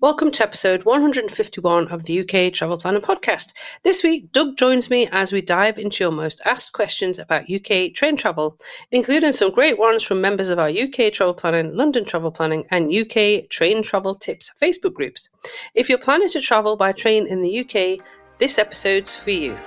Welcome to episode 151 of the UK Travel Planning Podcast. This week, Doug joins me as we dive into your most asked questions about UK train travel, including some great ones from members of our UK Travel Planning, London Travel Planning and UK Train Travel Tips Facebook groups. If you're planning to travel by train in the UK, this episode's for you.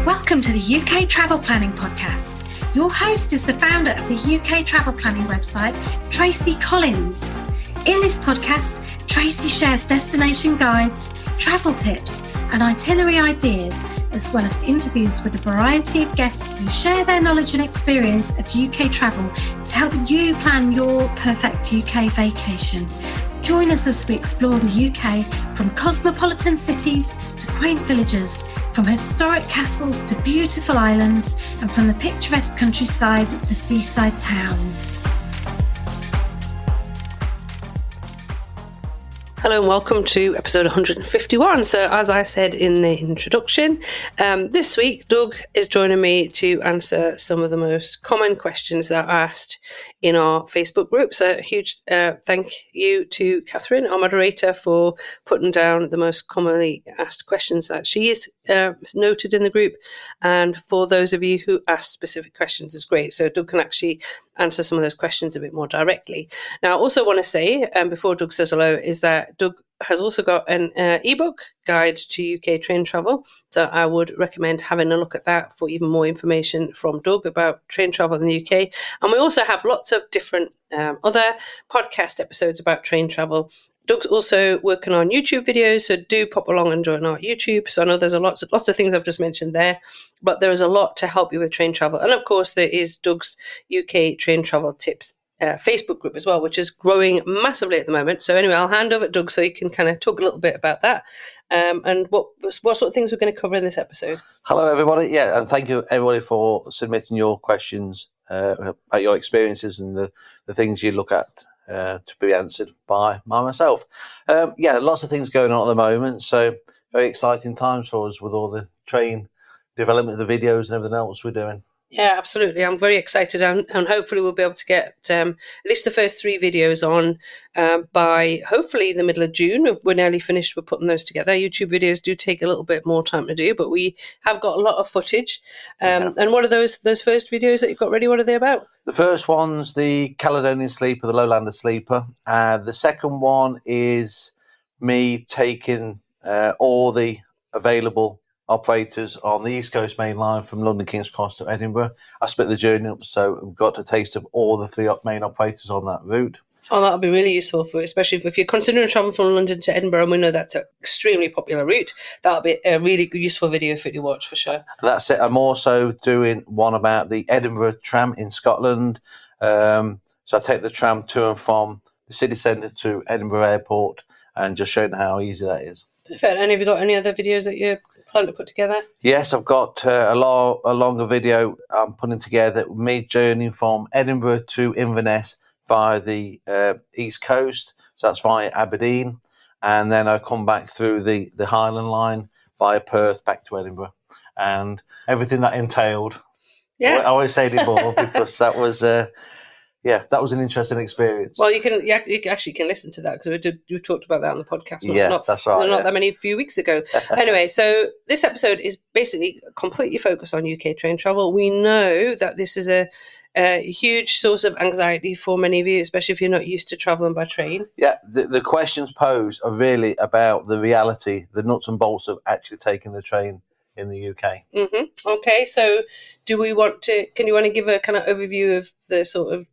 Welcome to the UK Travel Planning Podcast. Your host is the founder of the UK Travel Planning website, Tracy Collins. In this podcast, Tracy shares destination guides, travel tips, and itinerary ideas, as well as interviews with a variety of guests who share their knowledge and experience of UK travel to help you plan your perfect UK vacation. Join us as we explore the UK from cosmopolitan cities to quaint villages, from historic castles to beautiful islands, and from the picturesque countryside to seaside towns. Hello and welcome to episode 151. So as I said in the introduction, this week Doug is joining me to answer some of the most common questions that are asked in our Facebook group. So a huge thank you to Catherine, our moderator, for putting down the most commonly asked questions that she's noted in the group. And for those of you who asked specific questions, is great. So Doug can actually answer some of those questions a bit more directly. Now, I also want to say, before Doug says hello, is that Doug has also got an ebook guide to UK train travel. So I would recommend having a look at that for even more information from Doug about train travel in the UK. And we also have lots of different other podcast episodes about train travel. Doug's also working on YouTube videos, so do pop along and join our YouTube. So I know there's lots of things I've just mentioned there, but there is a lot to help you with train travel. And of course, there is Doug's UK Train Travel Tips Facebook group as well, which is growing massively at the moment. So anyway, I'll hand over to Doug so he can kind of talk a little bit about that and what sort of things we're going to cover in this episode. Hello, everybody. Yeah, and thank you, everybody, for submitting your questions about your experiences and the things you look at to be answered by myself. Lots of things going on at the moment. So very exciting times for us with all the train development, the videos and everything else we're doing. Yeah, absolutely. I'm very excited and hopefully we'll be able to get at least the first 3 videos on by hopefully the middle of June. We're nearly finished with putting those together. YouTube videos do take a little bit more time to do, but we have got a lot of footage. And what are those first videos that you've got ready? What are they about? The first one's the Caledonian Sleeper, the Lowlander Sleeper. The second one is me taking all the available operators on the East Coast Main Line from London King's Cross to Edinburgh. I split the journey up, so we've got a taste of all the 3 main operators on that route. Oh, that'll be really useful for, especially if you're considering traveling from London to Edinburgh, and we know that's an extremely popular route. That'll be a really good, useful video for you to watch for sure. And that's it. I'm also doing one about the Edinburgh tram in Scotland. So I take the tram to and from the city centre to Edinburgh Airport and just showing how easy that is. Perfect. And have you got any other videos that you're planning to put together? Yes, I've got a longer video I'm putting together, me journeying from Edinburgh to Inverness via the East Coast. So that's via Aberdeen. And then I come back through the Highland Line via Perth back to Edinburgh. And everything that entailed. Yeah. I always say it more because that was... that was an interesting experience. Well, you actually can listen to that because we talked about that on the podcast. That's right. Not that many few weeks ago. Anyway, so this episode is basically completely focused on UK train travel. We know that this is a huge source of anxiety for many of you, especially if you're not used to travelling by train. Yeah, the questions posed are really about the reality, the nuts and bolts of actually taking the train in the UK. Mm-hmm. Okay, so can you want to give a kind of overview of the sort of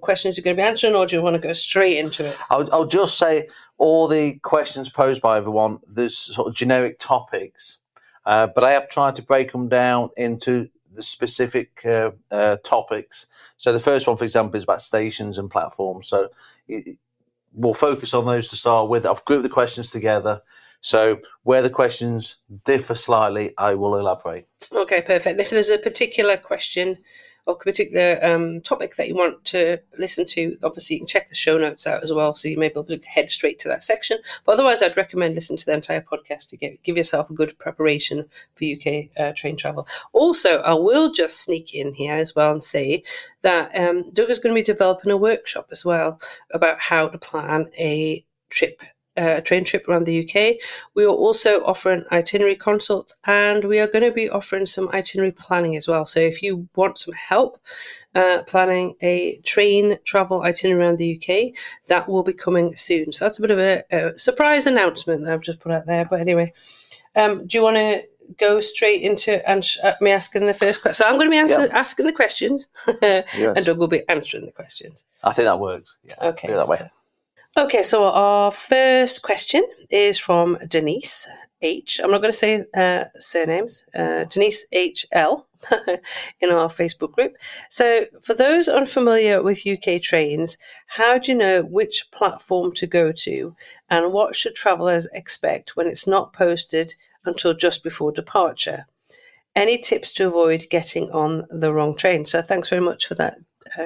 questions you're going to be answering, or do you want to go straight into it? I'll just say all the questions posed by everyone, there's sort of generic topics, but I have tried to break them down into the specific topics. So the first one, for example, is about stations and platforms. So we'll focus on those to start with. I've grouped the questions together. So where the questions differ slightly, I will elaborate. Okay, perfect. If there's a particular question or a particular topic that you want to listen to, obviously you can check the show notes out as well, so you may be able to head straight to that section. But otherwise, I'd recommend listening to the entire podcast to give yourself a good preparation for UK train travel. Also, I will just sneak in here as well and say that Doug is going to be developing a workshop as well about how to plan a trip a train trip around the UK. We are also offering itinerary consults, and we are going to be offering some itinerary planning as well. So if you want some help planning a train travel itinerary around the UK, that will be coming soon. So that's a bit of a surprise announcement that I've just put out there. But anyway, do you want to go straight into me asking the first question? So I'm going to be asking the questions, and Doug will be answering the questions. I think that works. Yeah. Okay. Do it that way. So our first question is from Denise H. I'm not going to say surnames. Denise HL in our Facebook group. So for those unfamiliar with UK trains, how do you know which platform to go to, and what should travellers expect when it's not posted until just before departure? Any tips to avoid getting on the wrong train? So thanks very much for that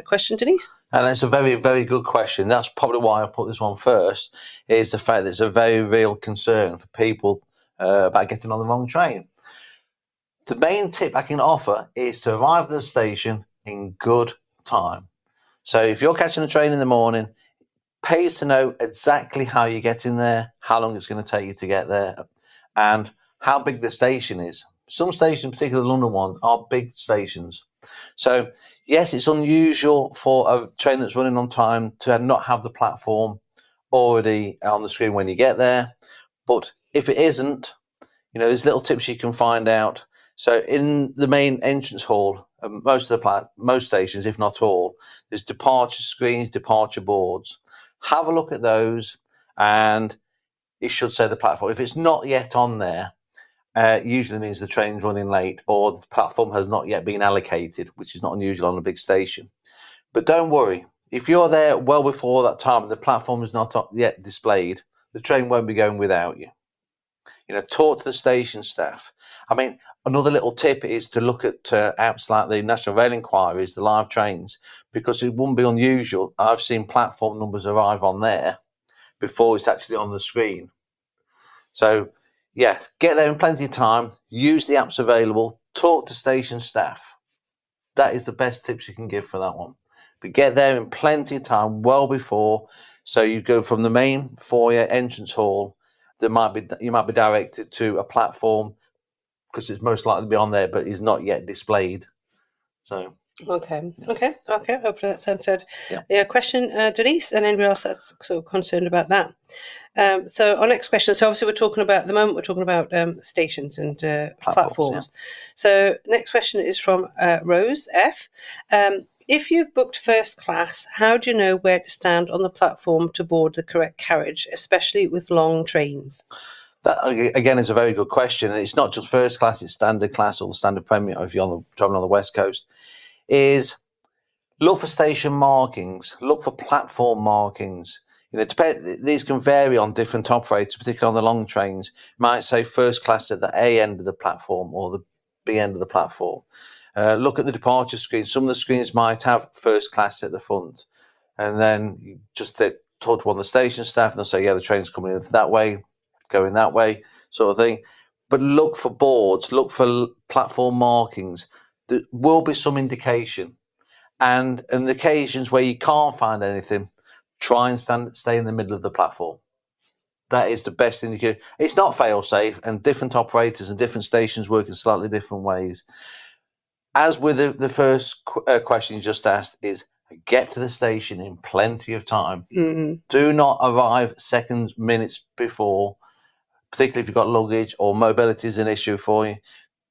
question, Denise. And it's a very, very good question. That's probably why I put this one first, is the fact that it's a very real concern for people about getting on the wrong train. The main tip I can offer is to arrive at the station in good time. So if you're catching a train in the morning, it pays to know exactly how you're getting there, how long it's going to take you to get there, and how big the station is. Some stations, particularly the London one, are big stations. So yes, it's unusual for a train that's running on time to not have the platform already on the screen when you get there. But if it isn't, there's little tips you can find out. So in the main entrance hall, most stations, if not all, there's departure screens, departure boards. Have a look at those, and it should say the platform. If it's not yet on there, usually means the train's running late or the platform has not yet been allocated, which is not unusual on a big station. But don't worry, if you're there well before that time and the platform is not yet displayed, the train won't be going without you. Talk to the station staff. I mean, another little tip is to look at apps like the National Rail Enquiries, the live trains, because it wouldn't be unusual. I've seen platform numbers arrive on there before it's actually on the screen. So, yes, get there in plenty of time, use the apps available, talk to station staff. That is the best tips you can give for that one. But get there in plenty of time, well before, so you go from the main foyer entrance hall. You might be directed to a platform because it's most likely to be on there, but is not yet displayed. So. Okay. Hopefully that's answered your question, Denise, and anybody else that's sort of concerned about that. So our next question. So obviously at the moment we're talking about stations and platforms. Yeah. So next question is from Rose F. If you've booked first class, how do you know where to stand on the platform to board the correct carriage, especially with long trains? That, again, is a very good question. And it's not just first class, it's standard class or the standard premium if you're traveling on the West Coast. Is look for station markings, look for platform markings. These can vary on different operators, particularly on the long trains. It might say first class at the A end of the platform or the B end of the platform. Look at the departure screen. Some of the screens might have first class at the front. And then you just talk to one of the station staff and they'll say, yeah, the train's coming in that way, going that way, sort of thing. But look for boards, look for platform markings. There will be some indication. And on the occasions where you can't find anything, try and stay in the middle of the platform. That is the best indicator. It's not fail-safe, and different operators and different stations work in slightly different ways. As with the first question you just asked, is get to the station in plenty of time. Mm-hmm. Do not arrive seconds, minutes before, particularly if you've got luggage or mobility is an issue for you.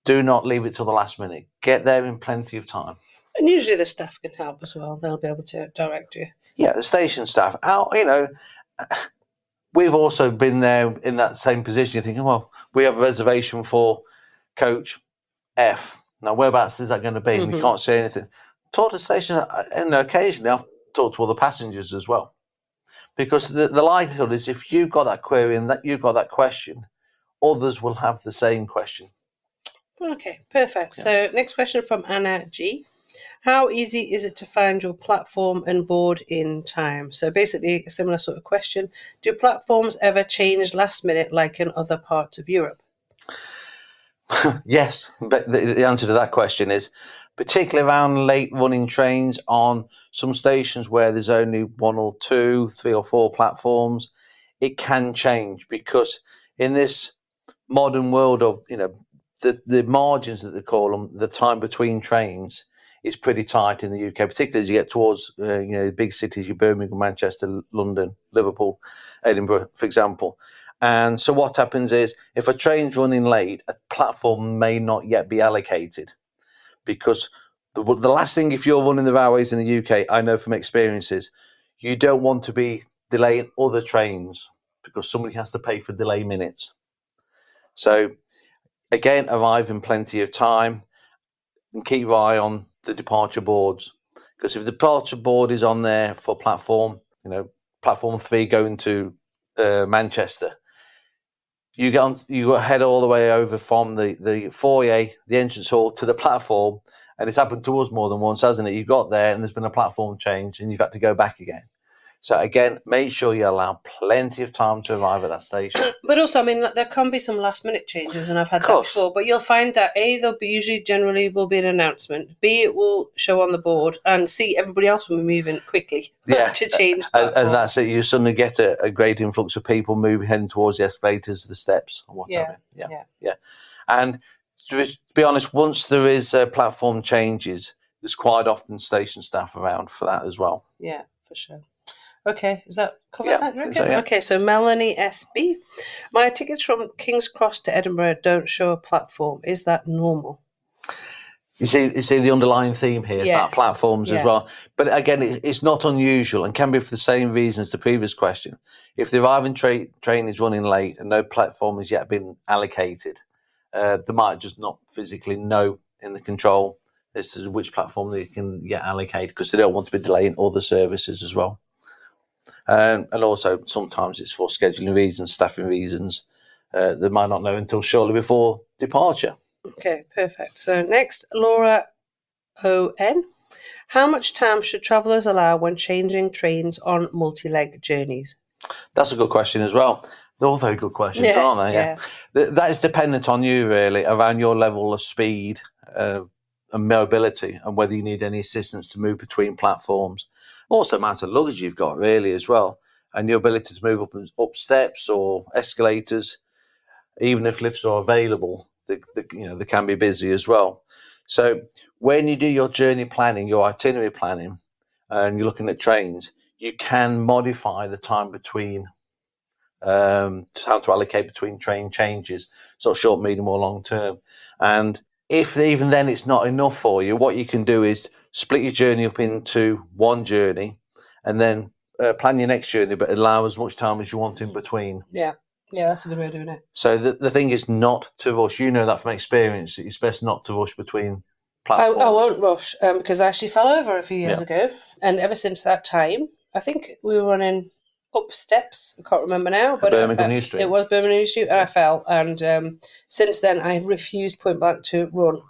Do not leave it till the last minute. Get there in plenty of time. And usually the staff can help as well. They'll be able to direct you. Yeah, the station staff. We've also been there in that same position. You're thinking, well, we have a reservation for coach F. Now, whereabouts is that going to be? Mm-hmm. We can't see anything. Talk to the station, and occasionally I've talked to other passengers as well. Because the likelihood is if you've got that query and that you've got that question, others will have the same question. Okay, perfect. Yeah. So next question from Anna G. How easy is it to find your platform and board in time? So basically a similar sort of question. Do platforms ever change last minute like in other parts of Europe? Yes, but the answer to that question is particularly around late running trains on some stations where there's only one or two, three or four platforms. it can change, because in this modern world of, the margins that they call them, the time between trains is pretty tight in the UK, particularly as you get towards, big cities, your Birmingham, Manchester, London, Liverpool, Edinburgh, for example. And so what happens is, if a train's running late, a platform may not yet be allocated, because the last thing, if you're running the railways in the UK, I know from experience, is you don't want to be delaying other trains, because somebody has to pay for delay minutes. So again, arrive in plenty of time and keep your eye on the departure boards, because if the departure board is on there for platform 3 going to Manchester, you head all the way over from the foyer, the entrance hall, to the platform, and it's happened to us more than once, hasn't it? You got there and there's been a platform change and you've had to go back again. So again, make sure you allow plenty of time to arrive at that station. But also, I mean, there can be some last minute changes, and I've had that before. But you'll find that A, there'll be generally will be an announcement. B, it will show on the board, and C, everybody else will be moving quickly to change. And that's it. You suddenly get a great influx of people moving, heading towards the escalators, the steps, and whatever. Yeah. And to be honest, once there is platform changes, there's quite often station staff around for that as well. Yeah, for sure. Okay, is that covered? So, yeah. Okay, so Melanie SB. My tickets from King's Cross to Edinburgh don't show a platform. Is that normal? You see the underlying theme here, about platforms as well. But again, it's not unusual, and can be for the same reason as the previous question. If the arriving train is running late and no platform has yet been allocated, they might just not physically know in the control as to which platform they can get allocated, because they don't want to be delaying other services as well. And also, sometimes it's for scheduling reasons, staffing reasons. They might not know until shortly before departure. Okay, perfect. So next, Laura O.N. How much time should travellers allow when changing trains on multi-leg journeys? That's a good question as well. They're all very good questions, aren't they? Yeah. That is dependent on you, really, around your level of speed and mobility, and whether you need any assistance to move between platforms. Also, the amount of luggage you've got, really, as well, and your ability to move up steps or escalators. Even if lifts are available, they can be busy as well. So when you do your journey planning, your itinerary planning, and you're looking at trains, you can modify the time between how to allocate between train changes, sort of short, medium, or long term. And if even then it's not enough for you, what you can do is split your journey up into one journey, and then plan your next journey, but allow as much time as you want in between. Yeah, that's a good way of doing it. So the thing is not to rush. You know that from experience. It's best not to rush between platforms. I won't rush because I actually fell over a few years ago, and ever since that time, I think we were running up steps. I can't remember now, but Birmingham New Street. It was Birmingham New Street, and I fell. And since then, I have refused point blank to run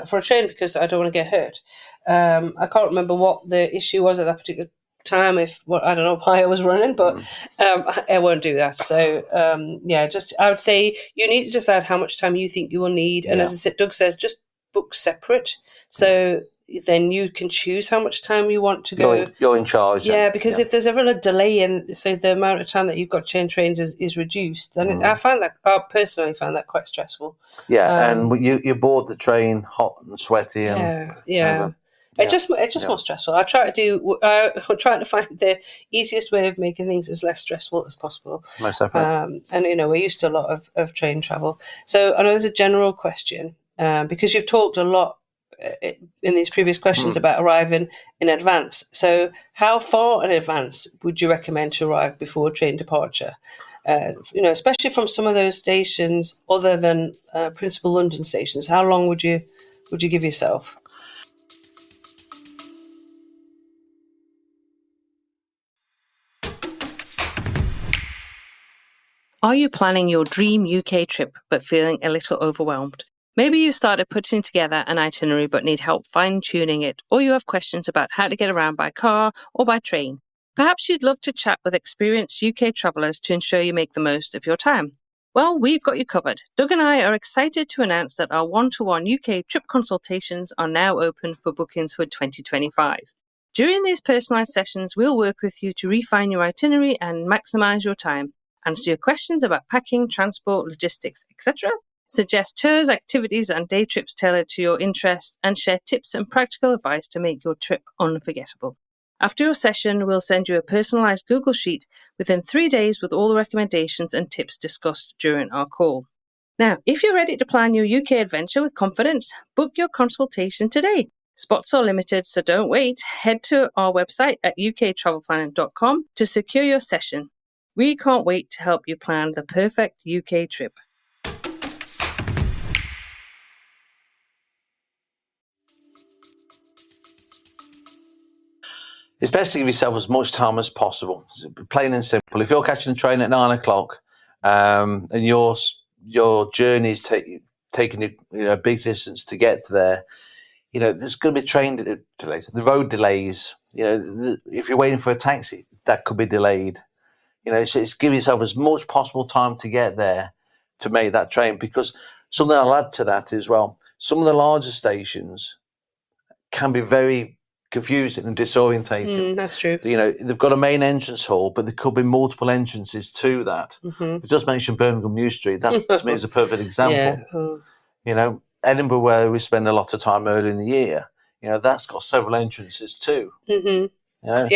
for a train because I don't want to get hurt. I can't remember what the issue was at that particular time. I don't know why I was running, but I won't do that. So I would say you need to decide how much time you think you will need, and as I said, Doug says, just book separate. So then you can choose how much time you want to go. You're in charge. Yeah, because if there's ever a delay and so the amount of time that you've got to change trains is reduced, then I personally find that quite stressful. Yeah, and you board the train hot and sweaty. It's just more stressful. I'm trying to find the easiest way of making things as less stressful as possible. Most definitely. And we're used to a lot of train travel. So I know there's a general question because you've talked a lot in these previous questions about arriving in advance. So how far in advance would you recommend to arrive before train departure? Especially from some of those stations other than principal London stations. How long would you give yourself? Are you planning your dream UK trip but feeling a little overwhelmed? Maybe you started putting together an itinerary but need help fine-tuning it, or you have questions about how to get around by car or by train. Perhaps you'd love to chat with experienced UK travellers to ensure you make the most of your time. Well, we've got you covered. Doug and I are excited to announce that our one-to-one UK trip consultations are now open for bookings for 2025. During these personalised sessions, we'll work with you to refine your itinerary and maximise your time, answer your questions about packing, transport, logistics, etc., suggest tours, activities and day trips tailored to your interests, and share tips and practical advice to make your trip unforgettable. After your session, we'll send you a personalised Google Sheet within 3 days with all the recommendations and tips discussed during our call. Now, if you're ready to plan your UK adventure with confidence, book your consultation today. Spots are limited, so don't wait. Head to our website at uktravelplanning.com to secure your session. We can't wait to help you plan the perfect UK trip. It's best to give yourself as much time as possible. Plain and simple. If you're catching a train at 9 o'clock and your journey is taking you a big distance to get there, there's going to be train delays, the road delays. If you're waiting for a taxi, that could be delayed. So it's give yourself as much possible time to get there to make that train. Because something I'll add to that as well, some of the larger stations can be very confusing and disorientating. That's true. They've got a main entrance hall, but there could be multiple entrances to that. We just mentioned Birmingham New Street. That to me is a perfect example. Yeah. Edinburgh, where we spend a lot of time early in the year, that's got several entrances too. Yeah,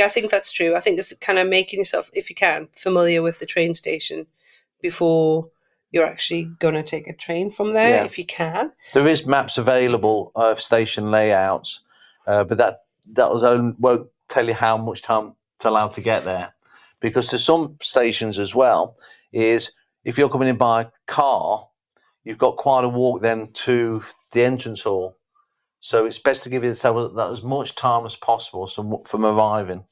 I think that's true. I think it's kind of making yourself, if you can, familiar with the train station before you're actually going to take a train from there, if you can. There is maps available of station layouts, but that won't tell you how much time to allow to get there. Because to some stations as well, is if you're coming in by car, you've got quite a walk then to the entrance hall. So it's best to give yourself that as much time as possible from arriving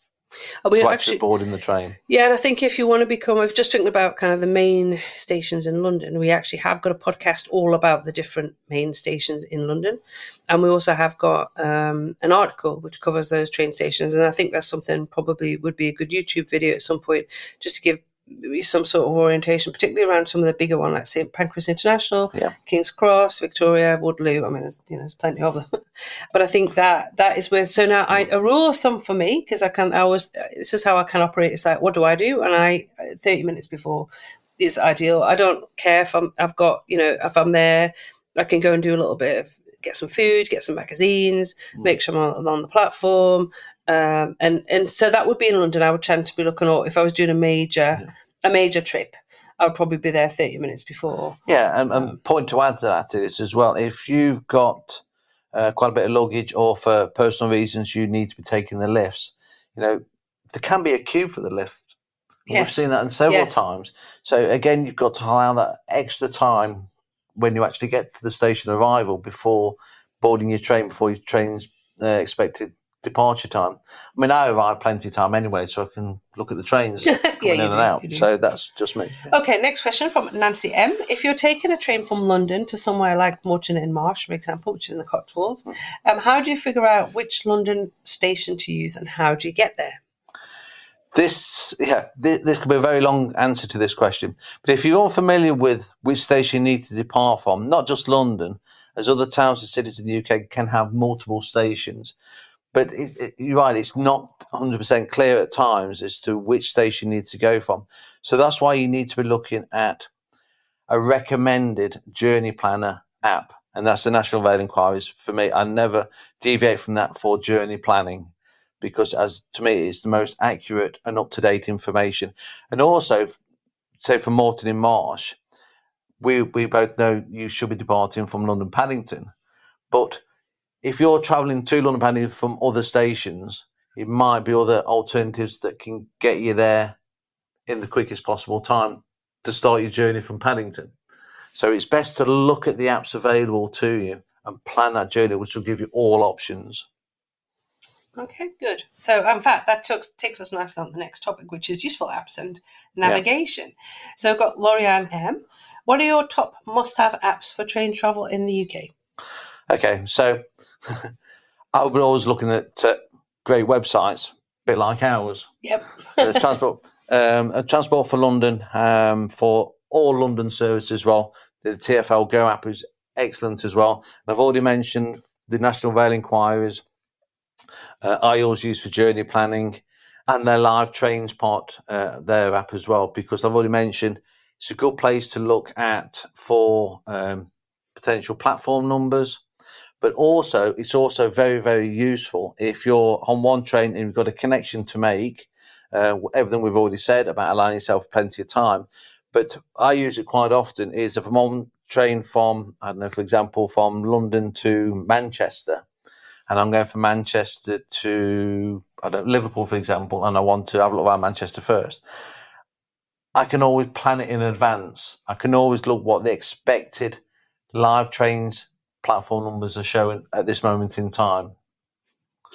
to actually boarding the train. Yeah, and I think if you want to become, I've just talking about kind of the main stations in London. We actually have got a podcast all about the different main stations in London. And we also have got an article which covers those train stations. And I think that's something probably would be a good YouTube video at some point, just to give some sort of orientation, particularly around some of the bigger ones like St Pancras International, King's Cross, Victoria, Waterloo. I mean, there's plenty of them. But I think that is where. So now, a rule of thumb for me, because this is how I can operate. It's like, what do I do? And 30 minutes before is ideal. I don't care if if I'm there, I can go and do a little bit of get some food, get some magazines, make sure I'm on the platform. And so that would be in London. I would tend to be looking at, if I was doing a major trip, I would probably be there 30 minutes before. Yeah, and point to add to that is as well, if you've got quite a bit of luggage or for personal reasons you need to be taking the lifts, there can be a queue for the lift. Yes. We've seen that several times. So again, you've got to allow that extra time when you actually get to the station arrival before boarding your train, before your train's expected departure time. I mean, I arrive plenty of time anyway, so I can look at the trains coming in and out. So that's just me. Okay, next question from Nancy M. If you're taking a train from London to somewhere like Moreton in Marsh, for example, which is in the Cotswolds, how do you figure out which London station to use and how do you get there? This could be a very long answer to this question. But if you're unfamiliar with which station you need to depart from, not just London, as other towns and cities in the UK can have multiple stations. But you're right, it's not 100% clear at times as to which station you need to go from. So that's why you need to be looking at a recommended journey planner app. And that's the National Rail Enquiries. For me, I never deviate from that for journey planning, because as to me, it's the most accurate and up-to-date information. And also, say for Moreton in Marsh, we both know you should be departing from London Paddington. But if you're travelling to London Paddington from other stations, it might be other alternatives that can get you there in the quickest possible time to start your journey from Paddington. So it's best to look at the apps available to you and plan that journey, which will give you all options. Okay, good. So, in fact, that takes us nicely on the next topic, which is useful apps and navigation. Yeah. So, I've got Lorianne M. What are your top must-have apps for train travel in the UK? Okay, so I'll be always looking at great websites, a bit like ours. Yep. Transport for London, for all London services as well. The TfL Go app is excellent as well. And I've already mentioned the National Rail Enquiries I always use for journey planning, and their live trains part, their app as well, because I've already mentioned it's a good place to look at for potential platform numbers. But also, it's also very, very useful if you're on one train and you've got a connection to make, everything we've already said about allowing yourself plenty of time. But I use it quite often is if I'm on train from, I don't know, for example, from London to Manchester, and I'm going from Manchester to, I don't know, Liverpool, for example, and I want to have a look around Manchester first, I can always plan it in advance. I can always look what the expected live trains platform numbers are showing at this moment in time.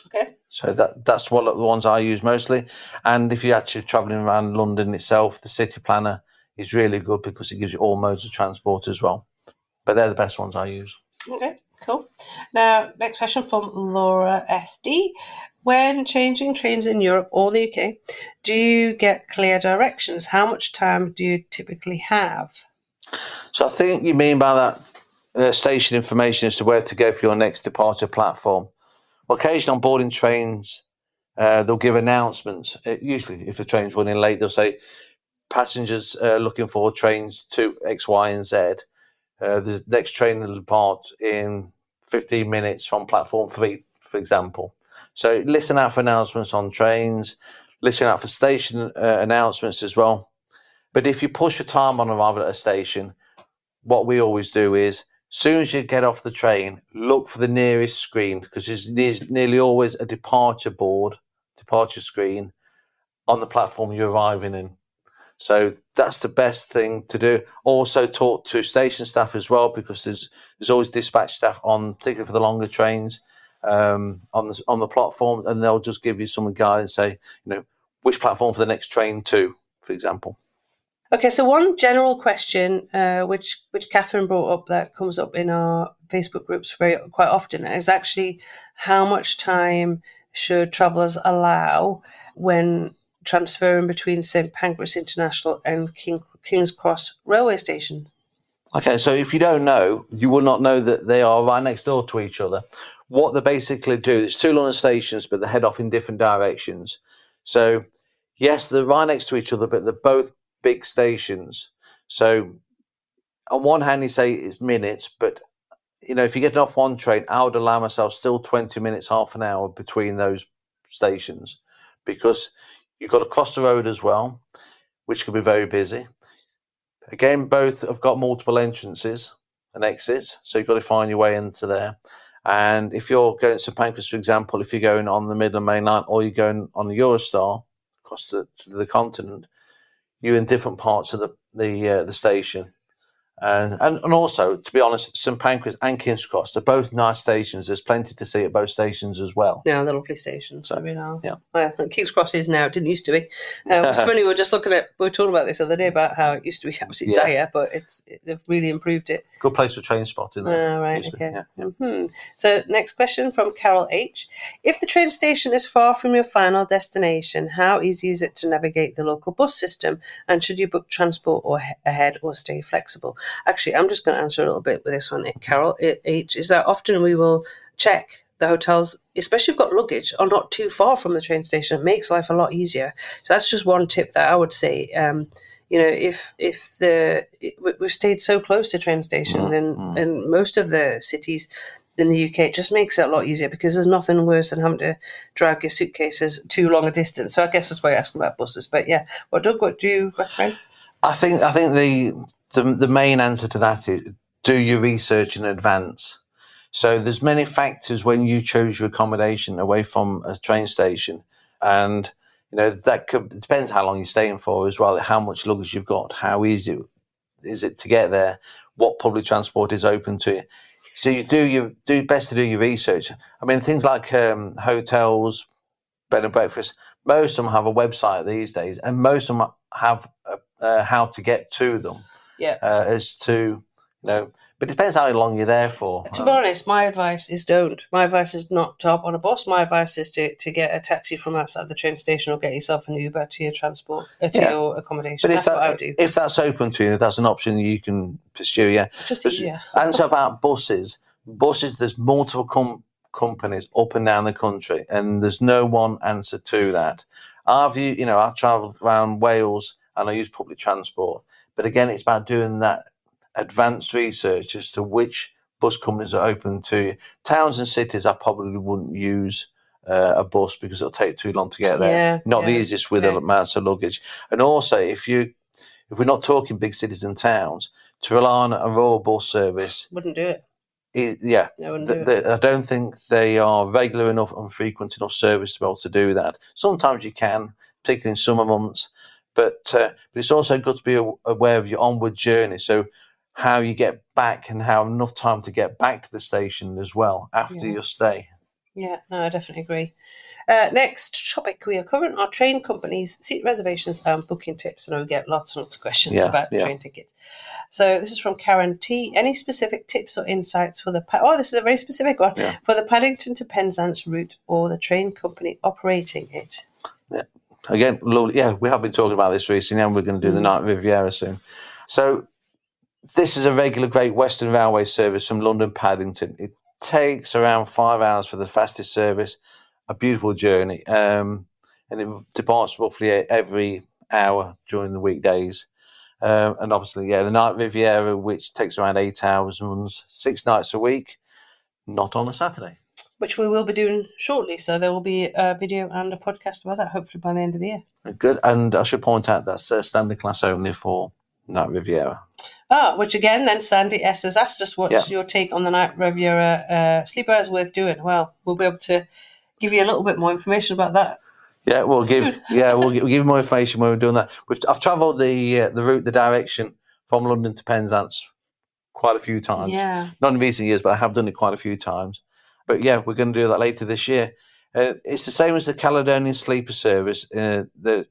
Okay. So that's one of the ones I use mostly. And if you're actually travelling around London itself, the City Planner is really good because it gives you all modes of transport as well. But they're the best ones I use. Okay, cool. Now, next question from Laura SD. When changing trains in Europe or the UK, do you get clear directions? How much time do you typically have? So I think you mean by that station information as to where to go for your next departure platform. Well, occasionally on boarding trains, they'll give announcements. Usually, if a train's running late, they'll say passengers looking for trains to X, Y, and Z. The next train will depart in 15 minutes from platform 3, for example. So listen out for announcements on trains, listen out for station announcements as well. But if you push your time on arrival at a station, what we always do is, as soon as you get off the train, look for the nearest screen, because there's nearly always a departure screen on the platform you're arriving in. So that's the best thing to do. Also talk to station staff as well, because there's always dispatch staff on, particularly for the longer trains, on the platform, and they'll just give you some guidance, say, which platform for the next train to, for example. Okay, so one general question, which Catherine brought up, that comes up in our Facebook groups quite often, is actually how much time should travellers allow when transferring between St Pancras International and King's Cross railway stations? Okay, so if you don't know, you will not know that they are right next door to each other. What they basically do, it's 2 London stations, but they head off in different directions. So, yes, they're right next to each other, but they're both big stations. So, on one hand, you say it's minutes, but if you get off one train, I would allow myself still 20 minutes, half an hour between those stations, because you've got to cross the road as well, which can be very busy. Again, both have got multiple entrances and exits, so you've got to find your way into there. And if you're going to Pancras, for example, if you're going on the Midland Main Line or you're going on the Eurostar across to the continent, you're in different parts of the station. And also, to be honest, St Pancras and King's Cross, they're both nice stations. There's plenty to see at both stations as well. Yeah, they're lovely stations. So, yeah. Well, King's Cross is now. It didn't used to be. It's funny. We were talking about this the other day about how it used to be absolutely dire, but they've really improved it. Good place for train spotting. Right. Okay. Mm-hmm. So, next question from Carol H. If the train station is far from your final destination, how easy is it to navigate the local bus system? And should you book transport ahead or stay flexible? Actually, I'm just going to answer a little bit with this one, Carol H. Is that often we will check the hotels, especially if you've got luggage, are not too far from the train station. It makes life a lot easier. So that's just one tip that I would say. If we've stayed so close to train stations in most of the cities in the UK, it just makes it a lot easier, because there's nothing worse than having to drag your suitcases too long a distance. So I guess that's why you're asking about buses. But yeah, well, Doug, what do you recommend? I think the main answer to that is do your research in advance. So there's many factors when you choose your accommodation away from a train station, and it depends how long you're staying for as well, how much luggage you've got, how easy is it to get there, what public transport is open to you. So you do best to do your research. I mean, things like hotels, bed and breakfast, most of them have a website these days, and most of them have how to get to them. Yeah. As to, but it depends how long you're there for. To be honest, my advice is don't. My advice is not to hop on a bus. My advice is to get a taxi from outside the train station, or get yourself an Uber to your transport, to your accommodation. That's what I would do. If that's open to you, that's an option you can pursue, Just easier. And so about buses, there's multiple companies up and down the country, and there's no one answer to that. I travel around Wales and I use public transport, but again, it's about doing that advanced research as to which bus companies are open to you. Towns and cities, I probably wouldn't use a bus because it'll take too long to get there. Not the easiest with amounts of luggage. And also, if we're not talking big cities and towns, to rely on a rural bus service wouldn't do it. I don't think they are regular enough and frequent enough service to be able to do that. Sometimes you can, particularly in summer months, but it's also good to be aware of your onward journey. So how you get back and have enough time to get back to the station as well after your stay. Yeah, no, I definitely agree. Next topic we are covering are train companies, seat reservations and booking tips. I know we get lots and lots of questions about train tickets. So this is from Karen T. Any specific tips or insights for this is a very specific one, for the Paddington to Penzance route or the train company operating it? Yeah. Again, we have been talking about this recently, and we're going to do the Night Riviera soon. So this is a regular Great Western Railway service from London Paddington. It takes around 5 hours for the fastest service. A beautiful journey, and it departs roughly every hour during the weekdays. And obviously, the Night Riviera, which takes around 8 hours, runs 6 nights a week, not on a Saturday. Which we will be doing shortly, so there will be a video and a podcast about that, hopefully by the end of the year. Good, and I should point out that's standard class only for Night Riviera. Which again, then Sandy S has asked us, what's your take on the Night Riviera sleeper is worth doing? Well, we'll be able to give you a little bit more information about that. Yeah, we'll give you more information when we're doing that. I've travelled the route, the direction from London to Penzance quite a few times. Yeah. Not in recent years, but I have done it quite a few times. But yeah, we're going to do that later this year. It's the same as the Caledonian Sleeper service that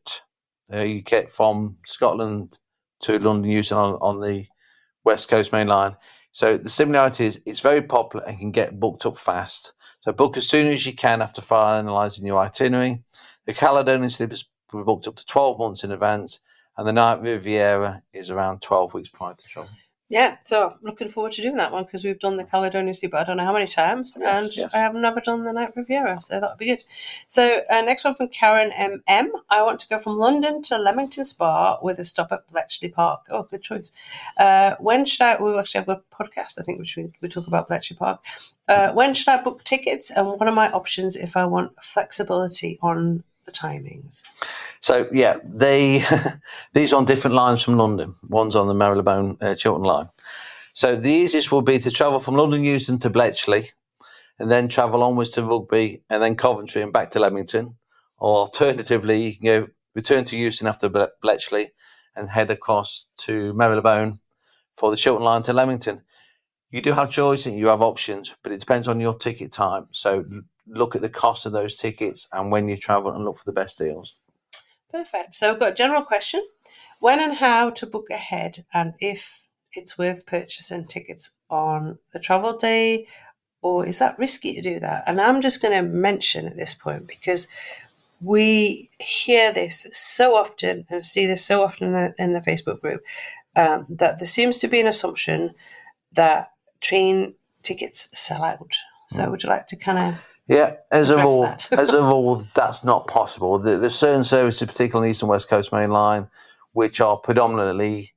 you get from Scotland to London Euston on the West Coast Main Line. So the similarity is it's very popular and can get booked up fast. So book as soon as you can after finalising your itinerary. The Caledonian Sleepers will be booked up to 12 months in advance, and the Night Riviera is around 12 weeks prior to travel. Yeah, so I'm looking forward to doing that one because we've done the Caledonian Sleeper I don't know how many times, I have never done the Night Riviera, so that'll be good. So next one from Karen M. I want to go from London to Leamington Spa with a stop at Bletchley Park. Oh, good choice. When should I? We actually have a podcast, I think, which we talk about Bletchley Park. When should I book tickets, and what are my options if I want flexibility on the timings? So these are on different lines from London. One's on the Marylebone Chiltern line. So the easiest will be to travel from London Euston to Bletchley, and then travel onwards to Rugby, and then Coventry and back to Leamington. Or alternatively, you can return to Euston after Bletchley and head across to Marylebone for the Chiltern line to Leamington. You do have choice and you have options, but it depends on your ticket time. So look at the cost of those tickets and when you travel, and look for the best deals. Perfect. So I've got a general question. When and how to book ahead, and if it's worth purchasing tickets on the travel day, or is that risky to do that? And I'm just going to mention at this point, because we hear this so often and see this so often in the Facebook group, that there seems to be an assumption that train tickets sell out. So would you like to kind of... Yeah, as a rule, that's not possible. There's certain services, particularly on the East and West Coast Main Line, which are predominantly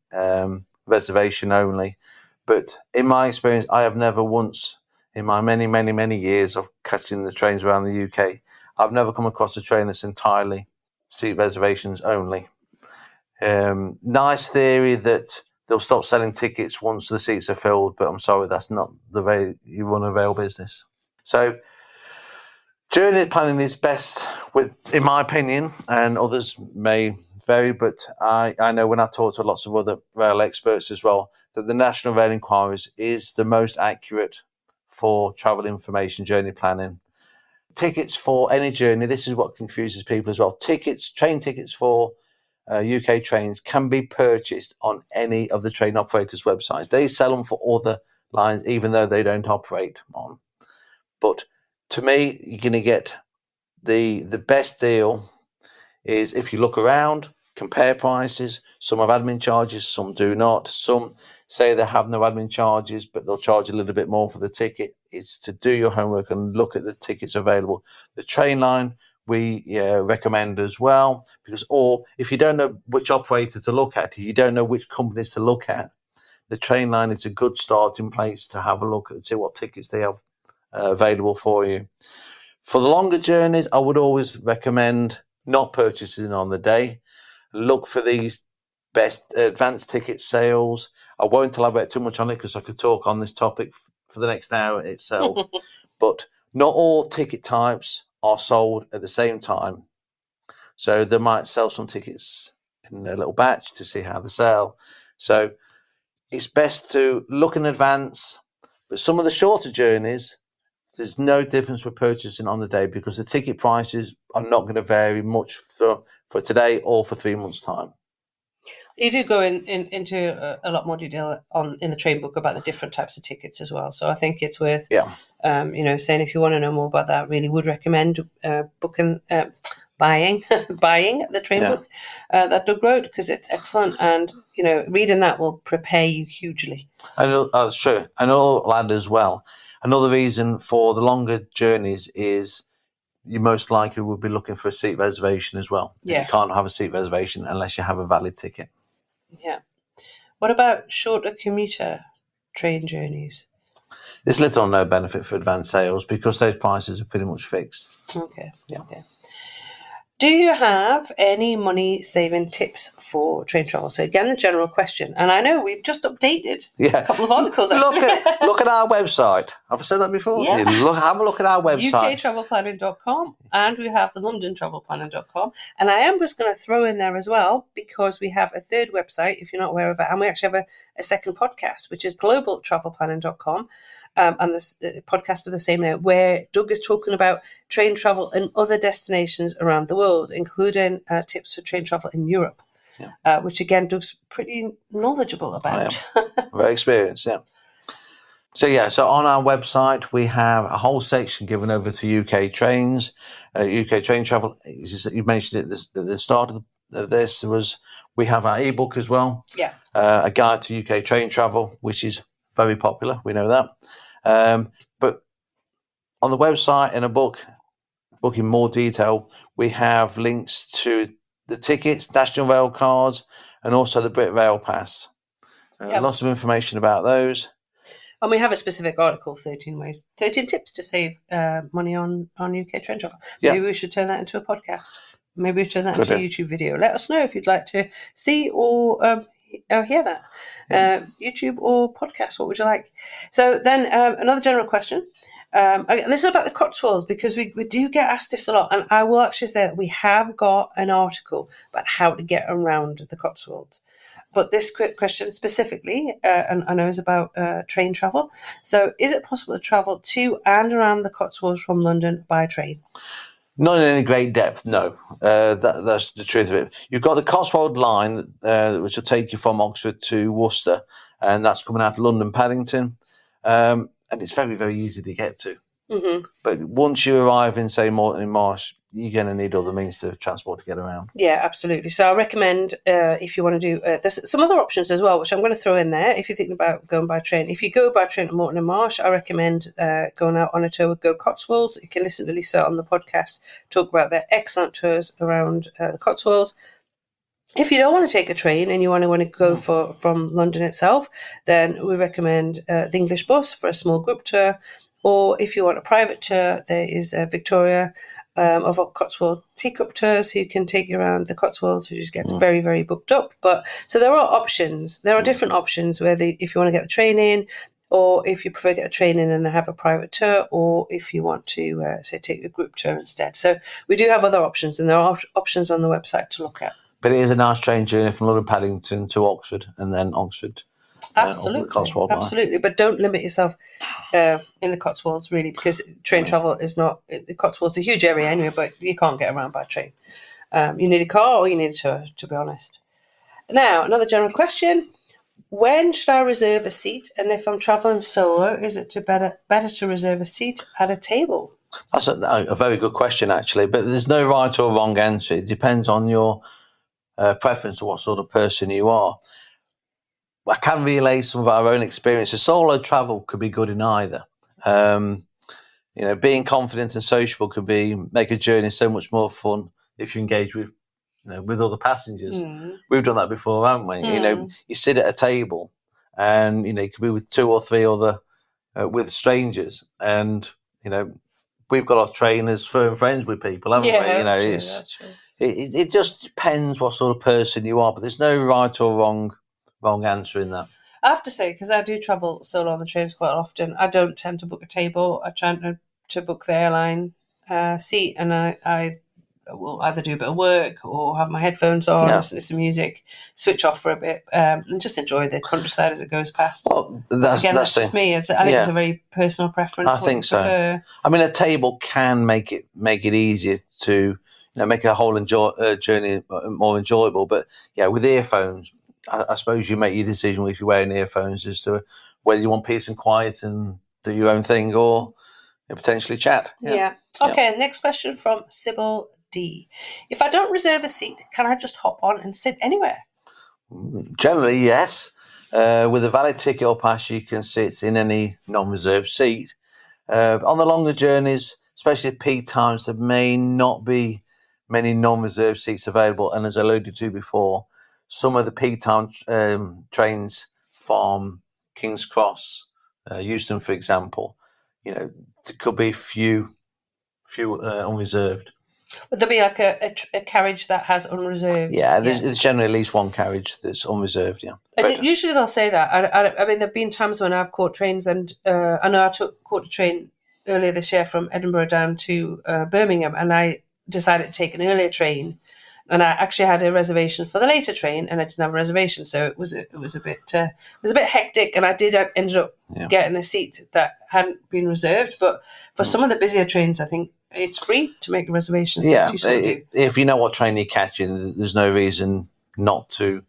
reservation only. But in my experience, I have never once, in my many, many, many years of catching the trains around the UK, I've never come across a train that's entirely seat reservations only. Nice theory that they'll stop selling tickets once the seats are filled, but I'm sorry, that's not the way you run a rail business. So journey planning is best in my opinion, and others may vary, but I know when I talk to lots of other rail experts as well, that the National Rail Enquiries is the most accurate for travel information, journey planning. Tickets for any journey, this is what confuses people as well. Train tickets for UK trains can be purchased on any of the train operators' websites. They sell them for other lines, even though they don't operate on. But to me, you're going to get the best deal is if you look around, compare prices. Some have admin charges, some do not. Some say they have no admin charges, but they'll charge a little bit more for the ticket. is to do your homework and look at the tickets available. The train line we recommend as well, because or if you don't know which operator to look at, if you don't know which companies to look at, the train line is a good starting place to have a look and see what tickets they have available for you. For the longer journeys, I would always recommend not purchasing on the day. Look for these best advanced ticket sales. I won't elaborate too much on it because I could talk on this topic for the next hour itself. But not all ticket types are sold at the same time. So they might sell some tickets in a little batch to see how they sell. So it's best to look in advance. But some of the shorter journeys, there's no difference with purchasing on the day because the ticket prices are not going to vary much for today or for 3 months' time. You do go into a lot more detail in the train book about the different types of tickets as well. So I think it's worth, saying if you want to know more about that, I really would recommend buying the train book that Doug wrote, because it's excellent, and reading that will prepare you hugely. That's true. And I'll add as well, another reason for the longer journeys is you most likely will be looking for a seat reservation as well. Yeah. You can't have a seat reservation unless you have a valid ticket. Yeah. What about shorter commuter train journeys? There's little or no benefit for advanced sales because those prices are pretty much fixed. Okay. Yeah. Okay. Do you have any money-saving tips for train travel? So again, the general question. And I know we've just updated a couple of articles. Look at our website. Have I said that before? Yeah. Have a look at our website. uktravelplanning.com, and we have the londontravelplanning.com. And I am just going to throw in there as well, because we have a third website, if you're not aware of it, and we actually have a second podcast, which is globaltravelplanning.com. And this podcast of the same name, where Doug is talking about train travel and other destinations around the world, including tips for train travel in Europe, which again Doug's pretty knowledgeable about. Very experienced, yeah. So on our website we have a whole section given over to UK trains, UK train travel. You mentioned it at the start of this. We have our ebook as well. Yeah. A guide to UK train travel, which is very popular. We know that. But on the website, in a book in more detail, we have links to the tickets, national rail cards, and also the Brit Rail Pass. Lots of information about those. And we have a specific article, 13 tips to save money on UK train travel. Maybe we should turn that into a podcast. Maybe we turn that into a YouTube video. Let us know if you'd like to see or hear that. YouTube or podcast, what would you like? So then another general question. And this is about the Cotswolds, because we do get asked this a lot. And I will actually say that we have got an article about how to get around the Cotswolds. But this question specifically, and I know, is about train travel. So is it possible to travel to and around the Cotswolds from London by train? Not in any great depth, no. That's the truth of it. You've got the Cotswold line, which will take you from Oxford to Worcester, and that's coming out of London Paddington. And it's very, very easy to get to. Mm-hmm. But once you arrive in, say, Morton Marsh, you're going to need other means of transport to get around. Yeah, absolutely. So I recommend, if you want to do, there's some other options as well, which I'm going to throw in there if you're thinking about going by train. If you go by train to Morton and Marsh, I recommend going out on a tour with Go Cotswolds. You can listen to Lisa on the podcast talk about their excellent tours around the Cotswolds. If you don't want to take a train and you want to go from London itself, then we recommend the English bus for a small group tour. Or if you want a private tour, there is Victoria of Cotswold teacup tours, who can take you around the Cotswolds, which just gets very, very booked up. But so there are options. There are different options, whether if you want to get the train in, or if you prefer to get the train in and then have a private tour, or if you want to, say, take a group tour instead. So we do have other options, and there are options on the website to look at. But it is a nice train journey from London Paddington to Oxford, and then Oxford. Absolutely. But don't limit yourself in the Cotswolds, really, because train travel is not. The Cotswolds is a huge area anyway, but you can't get around by train. You need a car or you need a tour, to be honest. Now, another general question. When should I reserve a seat? And if I'm travelling solo, is it better to reserve a seat at a table? That's a very good question, actually. But there's no right or wrong answer. It depends on your preference to what sort of person you are. I can relay some of our own experiences. Solo travel could be good in either. Being confident and sociable can make a journey so much more fun if you engage with other passengers. We've done that before, haven't we? You sit at a table, and you could be with 2 or 3 other with strangers, and we've got our trainers, firm friends with people, haven't we? That's true. It just depends what sort of person you are, but there's no right or wrong answer in that. I have to say, because I do travel solo on the trains quite often, I don't tend to book a table. I try to book the airline seat, and I will either do a bit of work or have my headphones on, listen to some music, switch off for a bit, and just enjoy the countryside as it goes past. Well, that's just me. I think it's a very personal preference. I think so. Prefer. I mean, a table can make it easier to make a whole journey more enjoyable. But with earphones, I suppose you make your decision if you're wearing earphones as to whether you want peace and quiet and do your own thing or potentially chat. Yeah. Okay, next question from Sybil D. If I don't reserve a seat, can I just hop on and sit anywhere? Generally, yes. With a valid ticket or pass, you can sit in any non-reserved seat. On the longer journeys, especially at peak times, there may not be many non-reserved seats available. And as I alluded to before, some of the peak time trains from King's Cross, Euston, for example, there could be few unreserved. Would there be like a carriage that has unreserved? Yeah, there's generally at least one carriage that's unreserved, And usually they'll say that. I mean, there have been times when I've caught trains, and I know I caught a train earlier this year from Edinburgh down to Birmingham, and I decided to take an earlier train, and I actually had a reservation for the later train, and I didn't have a reservation, so it was a bit hectic, and I ended up getting a seat that hadn't been reserved. But for some of the busier trains, I think it's free to make a reservation. Yeah, if you know what train you're catching, there's no reason not to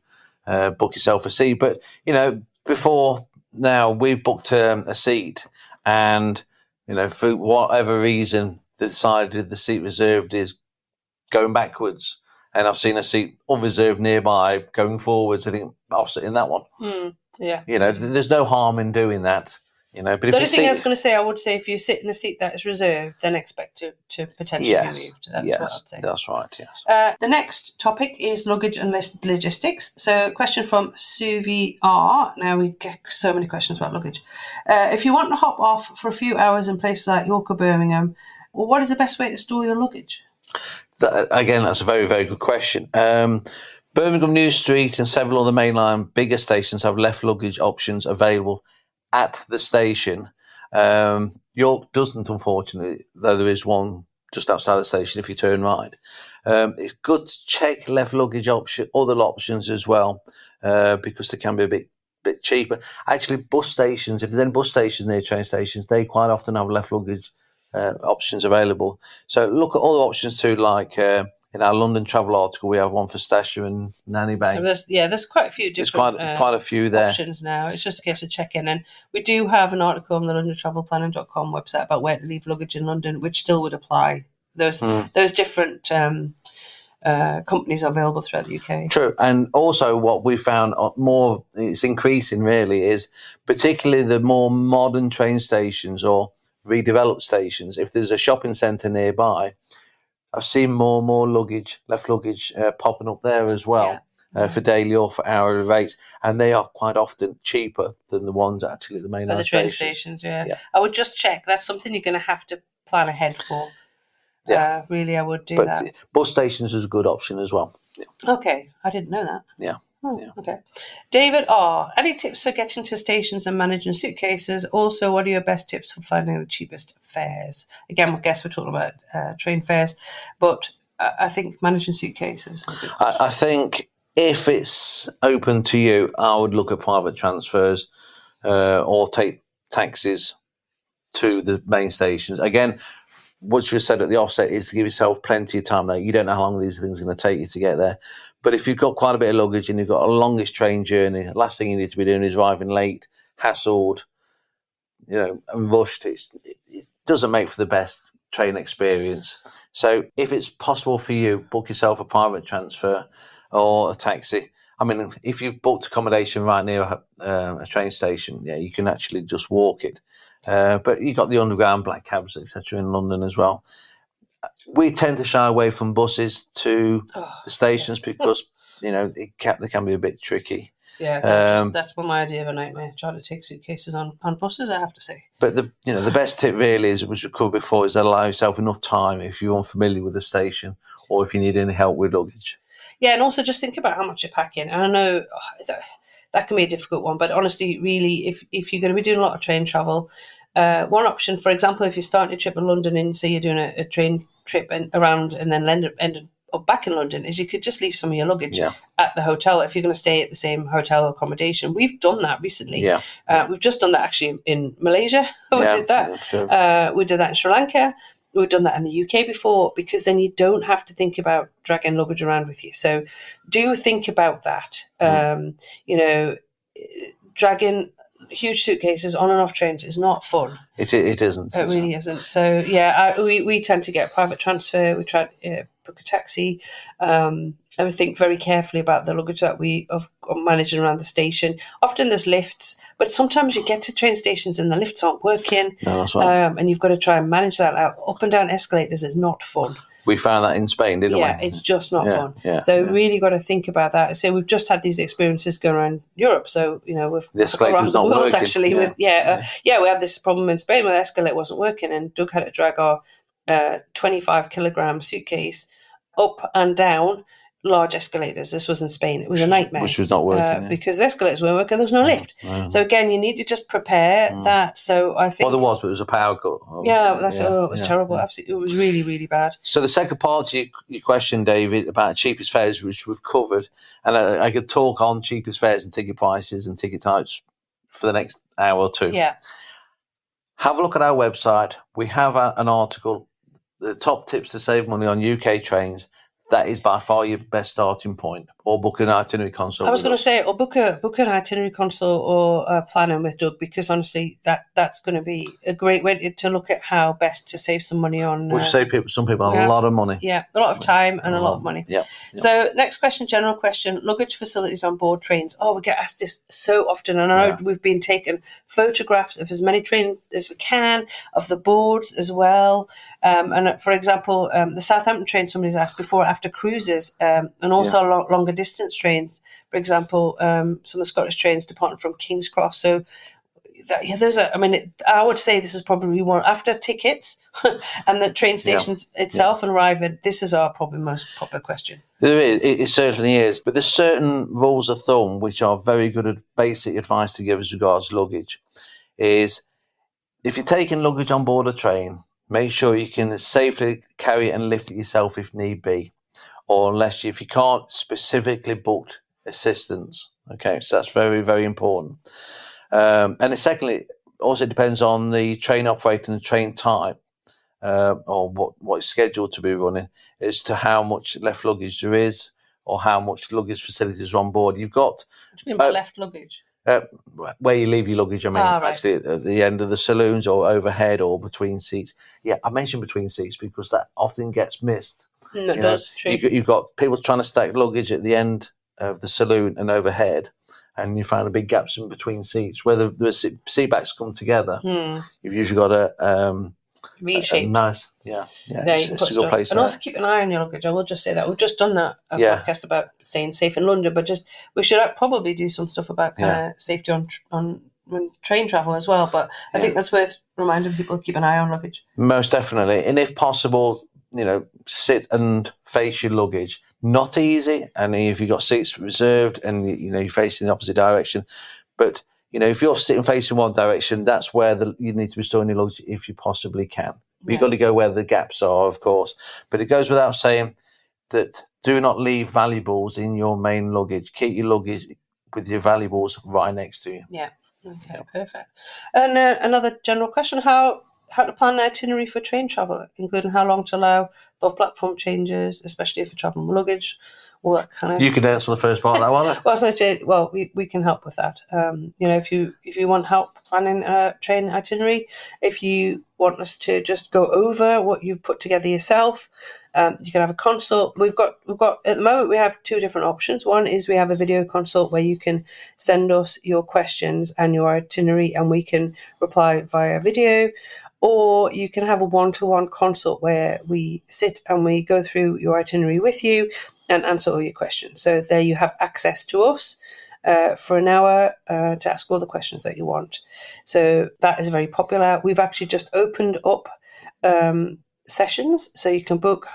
book yourself a seat. But before now, we've booked a seat, and for whatever reason, decided the seat reserved is going backwards. And I've seen a seat unreserved nearby going forwards. I think I'll sit in that one. There's no harm in doing that. But the only thing I was going to say, I would say if you sit in a seat that is reserved, then expect to potentially be moved. That's what I'd say. That's right, yes. The next topic is luggage and logistics. So, question from Suvi R. Now, we get so many questions about luggage. If you want to hop off for a few hours in places like York or Birmingham, what is the best way to store your luggage? Again, that's a very, very good question. Birmingham New Street and several other mainline bigger stations have left luggage options available at the station. York doesn't, unfortunately, though there is one just outside the station if you turn right. It's good to check left luggage other options as well, because they can be a bit cheaper. Actually, bus stations, if there's any bus stations near train stations, they quite often have left luggage options available. So look at other options too, like in our London travel article, we have one for Stasher and Nanny Bank. There's quite a few different quite a few there. options now. It's just a case of checking. And we do have an article on the LondonTravelPlanning.com website about where to leave luggage in London, which still would apply. Those different companies are available throughout the UK. True. And also what we found more, it's increasing really, is particularly the more modern train stations or redeveloped stations. If there's a shopping centre nearby, I've seen more and more left luggage popping up there as well, for daily or for hourly rates, and they are quite often cheaper than the ones actually at the mainline the train stations. Yeah, I would just check. That's something you're going to have to plan ahead for. Yeah, really, I would do that. But bus stations is a good option as well. Yeah. Okay, I didn't know that. Yeah. Okay. David R. Any tips for getting to stations and managing suitcases? Also, what are your best tips for finding the cheapest fares? Again, I guess we're talking about train fares, but I think managing suitcases. I think if it's open to you, I would look at private transfers or take taxis to the main stations. Again, what you said at the offset is to give yourself plenty of time there. You don't know how long these things are going to take you to get there. But if you've got quite a bit of luggage and you've got a longest train journey, the last thing you need to be doing is arriving late, hassled, and rushed. It doesn't make for the best train experience. So if it's possible for you, book yourself a private transfer or a taxi. I mean, if you've booked accommodation right near a train station, you can actually just walk it. But you got the underground black cabs, etc., in London as well. We tend to shy away from buses to the stations because they can be a bit tricky. Yeah, that's my idea of a nightmare, trying to take suitcases on buses, I have to say. But the best tip really is, which we covered before, is allow yourself enough time if you're unfamiliar with the station or if you need any help with luggage. Yeah, and also just think about how much you're packing. And I know that can be a difficult one, but honestly, really, if you're going to be doing a lot of train travel, one option, for example, if you're starting a trip in London and say you're doing a train trip around and then end up back in London, is you could just leave some of your luggage at the hotel if you're going to stay at the same hotel accommodation. We've done that recently. We've just done that actually in Malaysia. We did that. Sure. We did that in Sri Lanka. We've done that in the UK before, because then you don't have to think about dragging luggage around with you. So do think about that. Dragging huge suitcases on and off trains is not fun. It isn't. It really isn't. So we tend to get private transfer. We try to book a taxi, and we think very carefully about the luggage that we are managing around the station. Often there's lifts, but sometimes you get to train stations and the lifts aren't working. No, that's right. And you've got to try and manage that out. Up and down escalators is not fun. We found that in Spain, didn't we? Yeah, it's just not fun. Really got to think about that. So we've just had these experiences going around Europe. So, with the escalator's around the not world, working. actually. We had this problem in Spain where the escalator wasn't working, and Doug had to drag our 25 kilogram suitcase up and down large escalators. This was in Spain. It was a nightmare. Which was not working. Because the escalators weren't working. There was no lift. So again, you need to just prepare that. So I think... Well, there was, but it was a power cut. It was terrible. Absolutely. It was really, really bad. So the second part to your question, David, about cheapest fares, which we've covered, and I could talk on cheapest fares and ticket prices and ticket types for the next hour or two. Yeah. Have a look at our website. We have an article, the top tips to save money on UK trains. That is by far your best starting point. Or book an itinerary consult. I was going to say, or book an itinerary consult or planning with Doug, because honestly, that's going to be a great way to look at how best to save some money on. We've saved some people a lot of money. Yeah, a lot of time and a lot of money. Yeah. So next question, general question: luggage facilities on board trains. Oh, we get asked this so often, and I know we've been taking photographs of as many trains as we can, of the boards as well. And for example, the Southampton train, somebody's asked before, after cruises, and also longer distance trains. For example, some of the Scottish trains departing from King's Cross. So I would say this is probably one after tickets and the train stations itself and arriving. This is our probably most popular question. There is, it certainly is, but there's certain rules of thumb which are very good basic advice to give as regards luggage. Is if you're taking luggage on board a train, make sure you can safely carry it and lift it yourself if need be, or if you can't specifically book assistance. Okay, so that's very, very important. And secondly, also depends on the train operator and the train type, or what is scheduled to be running, as to how much left luggage there is, or how much luggage facilities are on board. You've got... What do you mean by left luggage? Where you leave your luggage, I mean, right. Actually at the end of the saloons or overhead or between seats. Yeah, I mentioned between seats because that often gets missed. No, it does. True. You've got people trying to stack luggage at the end of the saloon and overhead, and you find a big gaps in between seats. Where the seat backs come together, you've usually got a V-shaped. Nice, it's a good place. And also keep an eye on your luggage. I will just say that. We've just done that podcast about staying safe in London, but we should probably do some stuff about safety on train travel as well. But I think that's worth reminding people to keep an eye on luggage. Most definitely. And if possible, sit and face your luggage. Not easy, and if you've got seats reserved and you're facing the opposite direction, but if you're sitting facing one direction, that's where you need to be storing your luggage if you possibly can. But you've got to go where the gaps are, of course. But it goes without saying that do not leave valuables in your main luggage. Keep your luggage with your valuables right next to you. Yeah. Okay. Perfect. And another general question: how to plan an itinerary for train travel, including how long to allow of platform changes, especially if you're traveling with luggage, all that kind of. You can answer the first part of that one. Well, we can help with that. If you want help planning a train itinerary, if you want us to just go over what you've put together yourself, you can have a consult. We've got at the moment we have two different options. One is we have a video consult where you can send us your questions and your itinerary, and we can reply via video. Or you can have a one-to-one consult where we sit and we go through your itinerary with you and answer all your questions. So there you have access to us for an hour to ask all the questions that you want. So that is very popular. We've actually just opened up sessions, so you can book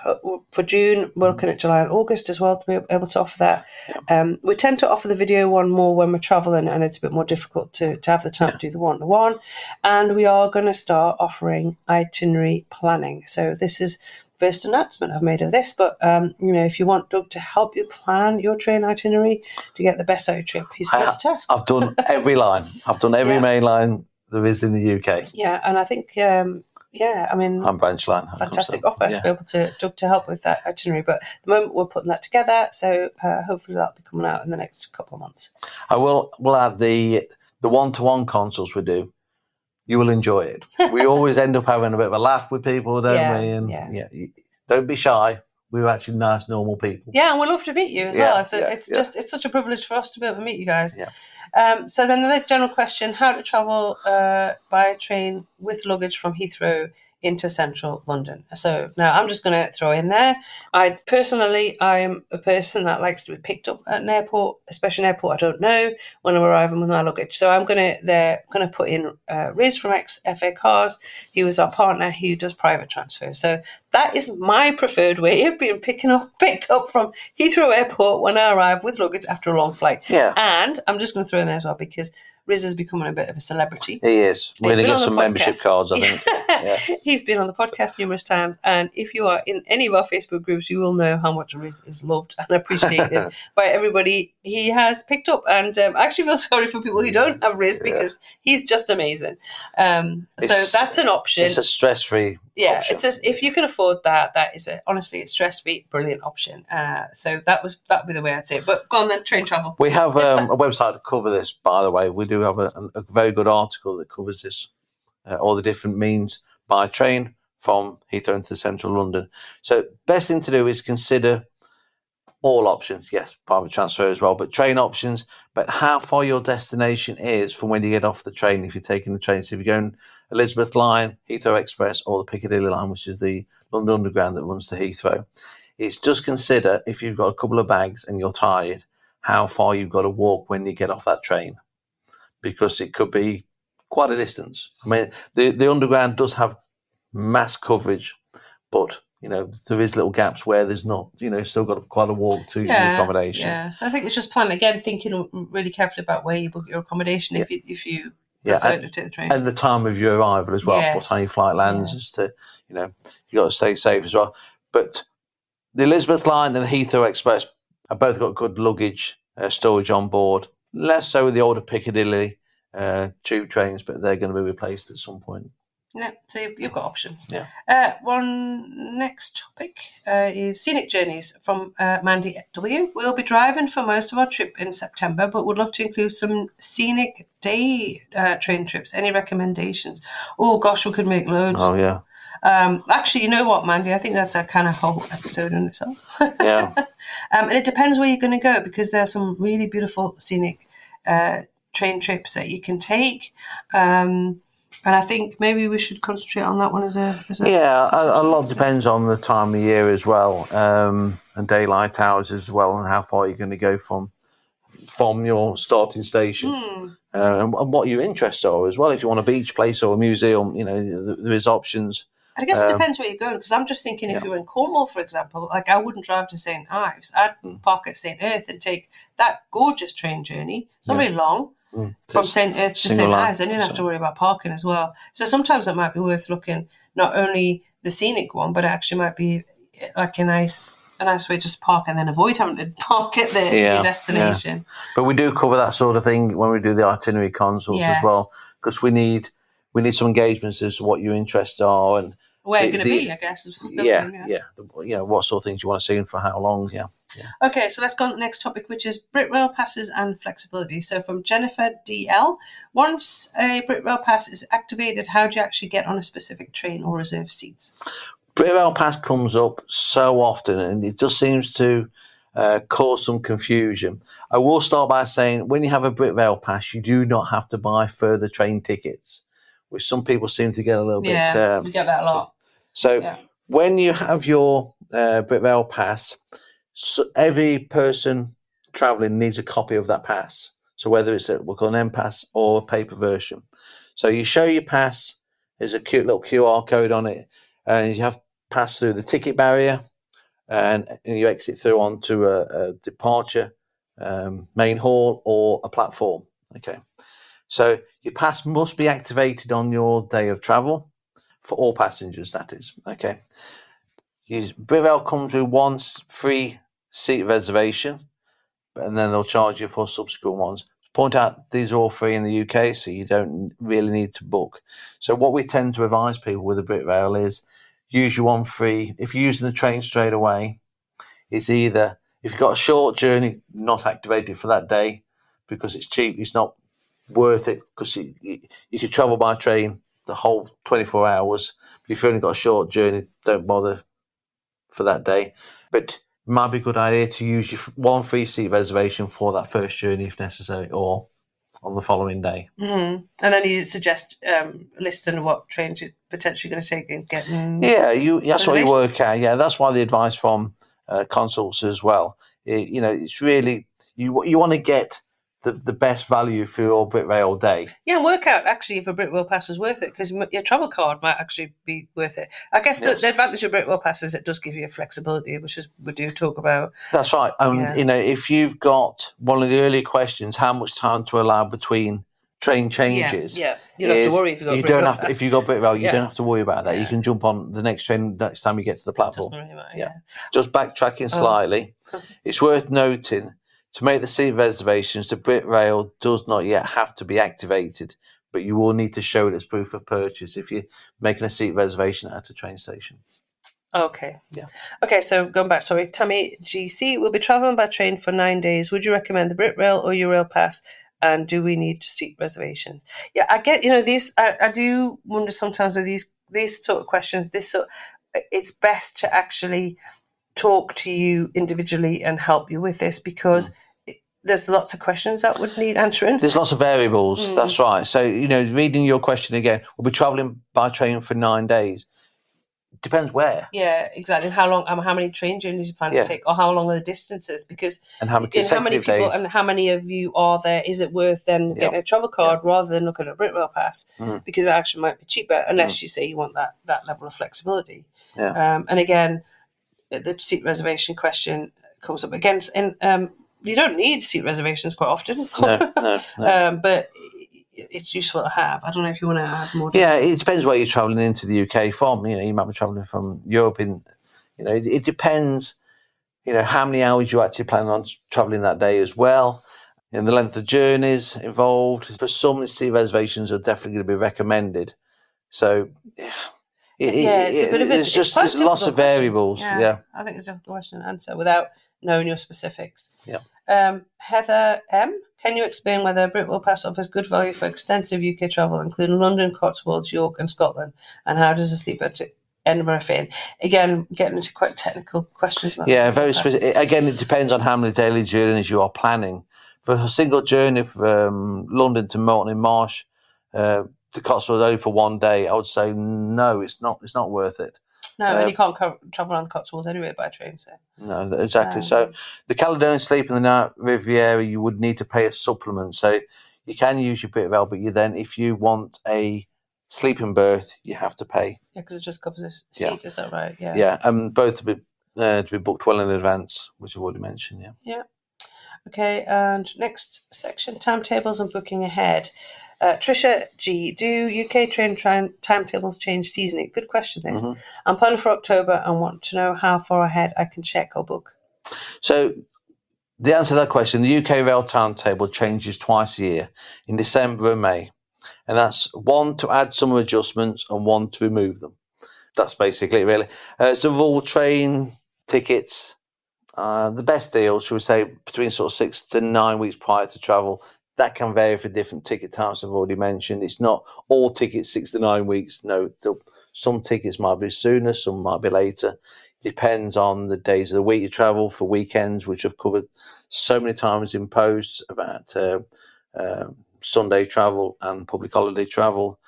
for June. We're looking at July and August as well to be able to offer that. We tend to offer the video one more when we're traveling, and it's a bit more difficult to have the time to do the one-to-one. And we are going to start offering itinerary planning. So this is first announcement I've made of this, but if you want Doug to help you plan your train itinerary to get the best out of your trip, he's first to task. I've done every line. I've done every main line there is in the UK. Yeah, and I think I'm branch line. Fantastic offer to be able to Doug to help with that itinerary. But at the moment we're putting that together, so hopefully that'll be coming out in the next couple of months. We'll add the one-to-one consults we do. You will enjoy it. We always end up having a bit of a laugh with people, don't we? And don't be shy. We're actually nice, normal people. Yeah, and we love to meet you as well. It's such a privilege for us to be able to meet you guys. Yeah. So then the general question: how to travel by train with luggage from Heathrow into central London. So now I'm just going to throw in there. I'm a person that likes to be picked up at an airport, especially an airport I don't know, when I'm arriving with my luggage. So I'm going to put in Riz from FA Cars. He was our partner who does private transfer. So that is my preferred way of being picked up from Heathrow Airport when I arrive with luggage after a long flight. Yeah. And I'm just going to throw in there as well because Riz is becoming a bit of a celebrity. He is. We're going to get some membership cards, I think. Yeah. He's been on the podcast numerous times, and if you are in any of our Facebook groups, you will know how much Riz is loved and appreciated by everybody he has picked up. And I actually feel sorry for people who don't have Riz because he's just amazing. So that's an option. It's a stress-free option. It's just, if you can afford that is honestly a stress-free, brilliant option. So that'd be the way I'd say it. But go on then, train travel. We have a website to cover this, by the way. We do have a very good article that covers this, all the different means by train from Heathrow into central London. So best thing to do is consider all options. Yes, private transfer as well, but train options, but how far your destination is from when you get off the train if you're taking the train. So if you're going Elizabeth Line, Heathrow Express, or the Piccadilly Line, which is the London Underground that runs to Heathrow, it's just consider if you've got a couple of bags and you're tired, how far you've got to walk when you get off that train, because it could be quite a distance. I mean, the Underground does have mass coverage, but there is little gaps where there's not. Still got quite a walk to your accommodation. Yeah, so I think it's just thinking really carefully about where you book your accommodation if you prefer to take the train, and the time of your arrival as well. Yes. What time your flight lands, as to you got to stay safe as well. But the Elizabeth Line and the Heathrow Express have both got good luggage storage on board. Less so with the older Piccadilly tube trains, but they're going to be replaced at some point. Yeah, so you've got options. Yeah. One next topic is scenic journeys from Mandy W. We'll be driving for most of our trip in September, but would love to include some scenic day train trips. Any recommendations? Oh gosh, we could make loads. Oh yeah. Actually, you know what, Mandy? I think that's a kind of whole episode in itself. Yeah. And it depends where you're going to go, because there's some really beautiful scenic train trips that you can take. And I think maybe we should concentrate on that one as a a lot depends on the time of year as well, and daylight hours as well, and how far you're going to go from your starting station, and what your interests are as well. If you want a beach place or a museum, there is options. And I guess it depends where you're going, because I'm just thinking if you're in Cornwall, for example, like I wouldn't drive to St Ives. I'd park at St Earth and take that gorgeous train journey. It's not very long. From St Earth to St Ives, then you don't have to worry about parking as well. So sometimes it might be worth looking not only the scenic one, but it actually might be like a nice way just to park and then avoid having to park at your destination. Yeah. But we do cover that sort of thing when we do the itinerary consults as well, because we need some engagements as to what your interests are, and where you're going to be, I guess. Is What sort of things you want to see and for how long, Okay, so let's go on to the next topic, which is Britrail passes and flexibility. So from Jennifer DL, once a Britrail pass is activated, how do you actually get on a specific train or reserve seats? Britrail pass comes up so often, and it just seems to cause some confusion. I will start by saying, when you have a Britrail pass, you do not have to buy further train tickets, which some people seem to get a little bit. Yeah, we get that a lot. So when you have your Britrail pass, every person travelling needs a copy of that pass. So whether it's we'll call an M pass or a paper version. So you show your pass. There's a cute little QR code on it, and you have to pass through the ticket barrier, and you exit through onto a departure main hall or a platform. Okay, so your pass must be activated on your day of travel for all passengers. That is okay. Britrail comes with one free seat reservation, and then they'll charge you for subsequent ones. Point out these are all free in the UK, so you don't really need to book. So what we tend to advise people with a Britrail is use your one free. If you're using the train straight away, it's either, if you've got a short journey, not activated for that day because it's cheap, it's not worth it, because you could travel by train the whole 24 hours. But if you've only got a short journey, don't bother for that day. But it might be a good idea to use your one free seat reservation for that first journey if necessary, or on the following day. Mm-hmm. And then you suggest listing what trains you're potentially going to take and getting. That's what you work out. Yeah, that's why the advice from consults as well. It's really you want to get the best value for your Britrail day. Yeah, and work out actually if a Britrail pass is worth it, because your travel card might actually be worth it. I guess the advantage of Britrail pass is it does give you a flexibility, which is we do talk about. That's right. And if you've got one of the earlier questions, how much time to allow between train changes? Yeah. You don't have to worry if you've got Britrail pass. If you've got Britrail, you don't have to worry about that. You can jump on the next train next time you get to the platform. Doesn't really matter, Just backtracking slightly, it's worth noting, to make the seat reservations, the Britrail does not yet have to be activated, but you will need to show it as proof of purchase if you're making a seat reservation at a train station. Okay. Yeah. Okay, so going back, sorry, Tammy GC, we'll be travelling by train for 9 days. Would you recommend the Britrail or your Rail Pass? And do we need seat reservations? Yeah, I get, these, I do wonder sometimes with these sort of questions, it's best to actually talk to you individually and help you with this, because there's lots of questions that would need answering. There's lots of variables. That's right. So, reading your question again, we'll be travelling by train for 9 days. Depends where. Yeah, exactly. How long? How many train journeys you plan to take, or how long are the distances? Because and how many people days. and how many of you are there? Is it worth then getting a travel card rather than looking at a Britrail pass? Because it actually might be cheaper, unless you say you want that level of flexibility. Yeah. And again, the seat reservation question comes up again, and you don't need seat reservations quite often. No. But it's useful to have. I don't know if you want to add more. Yeah, it depends where you're travelling into the UK from. You might be travelling from Europe. It depends. How many hours you actually plan on travelling that day as well, and the length of journeys involved. For some, the seat reservations are definitely going to be recommended. So, it's a bit of there's lots of variables. Yeah, I think it's a difficult question to answer without knowing your specifics. Yeah. Heather M, can you explain whether Britrail Pass offers good value for extensive UK travel, including London, Cotswolds, York, and Scotland? And how does a sleeper to Edinburgh fit in? Again, getting into quite technical questions. Very specific. Again, it depends on how many daily journeys you are planning. For a single journey from London to Moulton in Marsh, to Cotswolds only for 1 day, I would say no, it's not worth it. No, and you can't travel around the Cotswolds anyway by train. So. No, exactly. So the Caledonian Sleep in the Night Riviera, you would need to pay a supplement. So you can use your Britrail, but if you want a sleeping berth, you have to pay. Yeah, because it just covers a seat. Is that right? Yeah. Yeah, and both to be booked well in advance, which I've already mentioned. Yeah. Yeah. Okay, and next section: timetables and booking ahead. Trisha G, do UK train timetables change seasonally? Good question, this. I'm planning for October and want to know how far ahead I can check or book. So the answer to that question, the UK rail timetable changes twice a year, in December and May. And that's one to add summer adjustments and one to remove them. that's basically it, really. So all train tickets, the best deal, should we say, between sort of 6 to 9 weeks prior to travel. That can vary for different ticket types I've already mentioned. It's not all tickets 6 to 9 weeks. No, some tickets might be sooner, some might be later. Depends on the days of the week you travel. For weekends, which I've covered so many times in posts about Sunday travel and public holiday travel.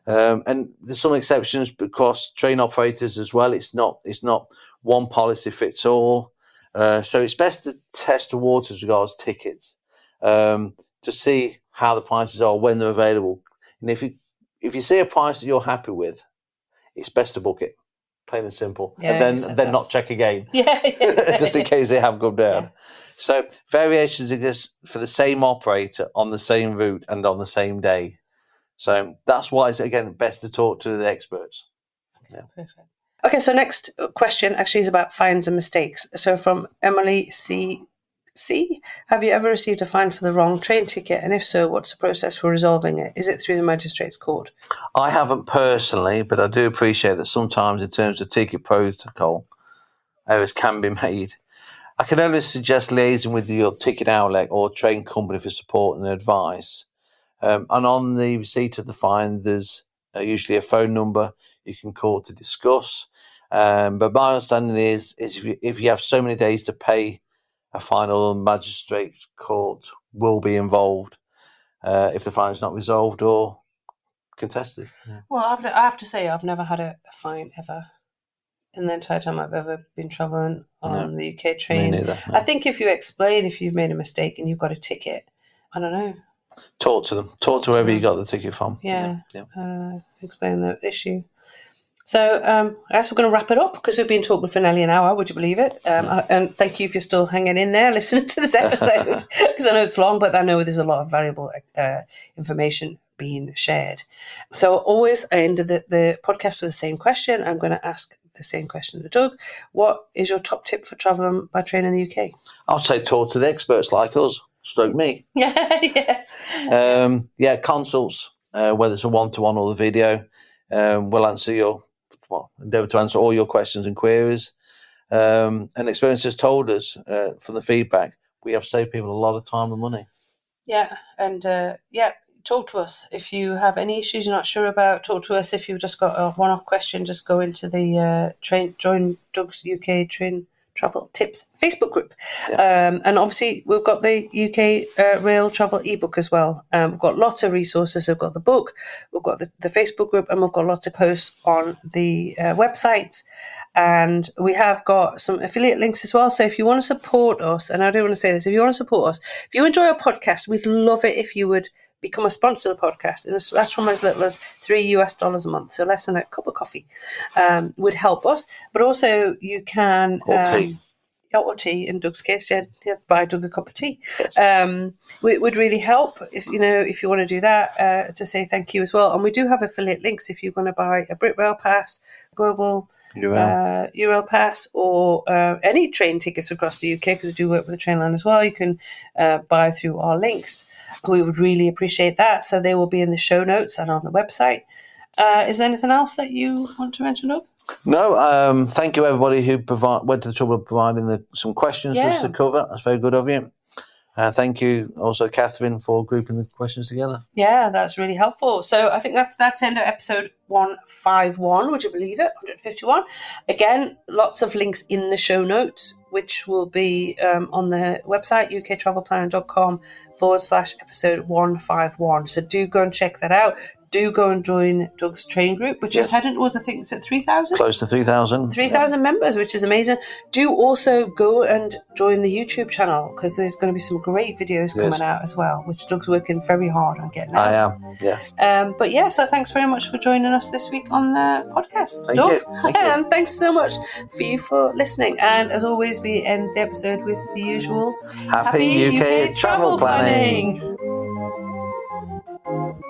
And there's some exceptions because train operators as well. It's not one policy fits all. So it's best to test the waters as regards tickets to see how the prices are when they're available. And if you see a price that you're happy with, it's best to book it, plain and simple. Yeah, and then not check again, just in case they have gone down. Yeah. So variations exist for the same operator on the same route and on the same day. So that's why it's, again, best to talk to the experts. Yeah. Perfect. Okay, so next question actually is about fines and mistakes. So from Emily C. Have you ever received a fine for the wrong train ticket? And if so, what's the process for resolving it? Is it through the magistrate's court? I haven't personally, but I do appreciate that sometimes in terms of ticket protocol, errors can be made. I can only suggest liaising with your ticket outlet or train company for support and advice. And on the receipt of the fine, there's usually a phone number you can call to discuss. But my understanding is if you have so many days to pay a fine, or the magistrate court will be involved if the fine is not resolved or contested. Yeah. Well, I have to say I've never had a fine ever in the entire time I've ever been travelling on the UK train. Me neither, no. I think if you explain if you've made a mistake and you've got a ticket, I don't know. Talk to them. Talk to whoever you got the ticket from. Yeah. Explain the issue. So I guess we're going to wrap it up because we've been talking for nearly an hour, would you believe it? And thank you if you're still hanging in there listening to this episode because I know it's long, but I know there's a lot of valuable information being shared. So always I end the podcast with the same question. I'm going to ask the same question to Doug. What is your top tip for travelling by train in the UK? I'd say talk to the experts like us. Stroke me. Yes. Consults, whether it's a one-to-one or the video, we'll endeavour to answer all your questions and queries. And experience has told us from the feedback, we have saved people a lot of time and money. Yeah, and talk to us. If you have any issues you're not sure about, talk to us. If you've just got a one-off question, just go into the join Doug's UK Train Travel Tips Facebook group. Yeah. And obviously we've got the UK Rail Travel ebook as well. We've got lots of resources. We've got the book, we've got the Facebook group, and we've got lots of posts on the website. And we have got some affiliate links as well. So if you want to support us, and I do want to say this, if you want to support us, if you enjoy our podcast, we'd love it if you would become a sponsor of the podcast. And that's from as little as $3 a month. So less than a cup of coffee would help us. But also you can... or tea in Doug's case, buy Doug a cup of tea. Yes. It would really help if you want to do that, to say thank you as well. And we do have affiliate links if you're going to buy a Brit Rail Pass, Global Eurail Pass, or any train tickets across the UK, because we do work with the train line as well. You can buy through our links. We would really appreciate that. So they will be in the show notes and on the website. Is there anything else that you want to mention, Doug? No, thank you everybody who went to the trouble of providing some questions for us to cover. That's very good of you. Thank you also, Catherine, for grouping the questions together. Yeah, that's really helpful. So I think that's the end of episode 151, would you believe it? 151. Again, lots of links in the show notes, which will be on the website, uktravelplanning.com/episode 151. So do go and check that out. Do go and join Doug's train group, which is heading towards, I think it's at 3,000? Close to 3,000. 3,000 members, which is amazing. Do also go and join the YouTube channel, because there's going to be some great videos coming out as well, which Doug's working very hard on getting out. I am, yes. So thanks very much for joining us this week on the podcast. Thank you. And thanks so much for listening. And as always, we end the episode with the usual Happy UK Travel Planning.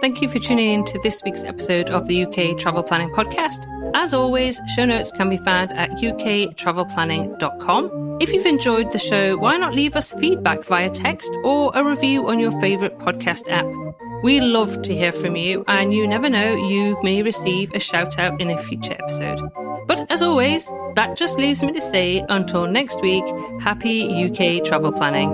Thank you for tuning in to this week's episode of the UK Travel Planning Podcast. As always, show notes can be found at uktravelplanning.com. If you've enjoyed the show, why not leave us feedback via text or a review on your favourite podcast app? We love to hear from you, and you never know, you may receive a shout out in a future episode. But as always, that just leaves me to say, until next week, happy UK travel planning.